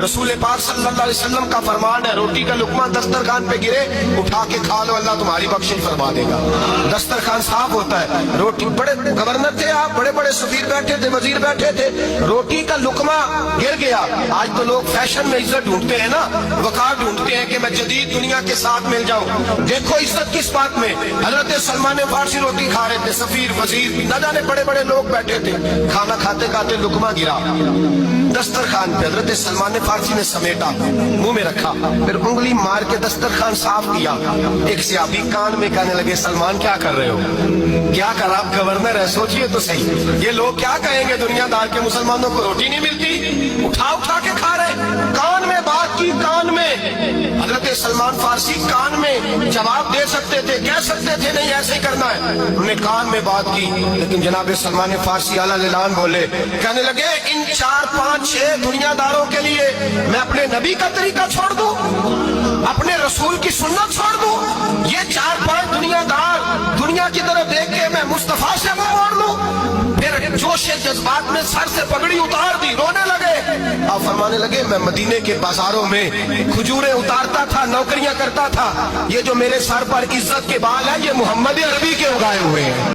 रसूल पाक सल्लल्लाहु अलैहि वसल्लम का फरमान है, रोटी का लुकमा दस्तरखान पे गिरे उठा के खा लो, अल्लाह तुम्हारी बख्शिश फरमा देगा। दस्तरखान साफ होता है। रोटी, बड़े गवर्नर थे आप, बड़े बड़े सफीर बैठे थे, वजीर बैठे थे, रोटी का लुकमा गिर गया। आज तो लोग फैशन में इज्जत ढूंढते हैं ना, वकार ढूंढते हैं कि मैं जदीद दुनिया के साथ मिल जाऊं। देखो इज्जत किस बात में। हजरत सलमान फारसी रोटी खा रहे थे, सफीर वजीर न जाने बड़े बड़े लोग बैठे थे, खाना खाते खाते लुकमा गिरा दस्तरखान पे। हजरत सलमान फारसी ने समेटा, मुंह में रखा, फिर उंगली मार के दस्तरखान साफ किया। एक सियाबी कान में कहने लगे, सलमान क्या कर रहे हो, क्या कर, आप गवर्नर है, सोचिए तो सही, ये लोग क्या कहेंगे दुनियादार के, मुसलमानों को रोटी नहीं मिलती, उठा उठा के खा रहे। कान में बात की, कान में। हजरत सलमान फारसी कान में जवाब दे सकते थे, कह सकते थे नहीं ऐसे ही करना है, उन्होंने कान में बात की। लेकिन जनाब सलमान फारसी आला लिलान बोले, कहने लगे इन 4 5 6 दुनियादारों के लिए मैं अपने नबी का तरीका छोड़ दूं, अपने रसूल की सुन्नत छोड़ दूं? ये 4 5 दुनियादार दुनिया की तरफ देख के मैं मुस्तफा से मुंह मोड़ लूं? फिर जोशे जज्बात में सर से पगड़ी उतार दी, रोने लगे। आप फरमाने लगे, मैं मदीने के बाजारों में खजूरें उतारता था, नौकरियां करता था, ये जो मेरे सर पर इज्जत के बाल है ये मोहम्मद अरबी के उगाए हुए हैं।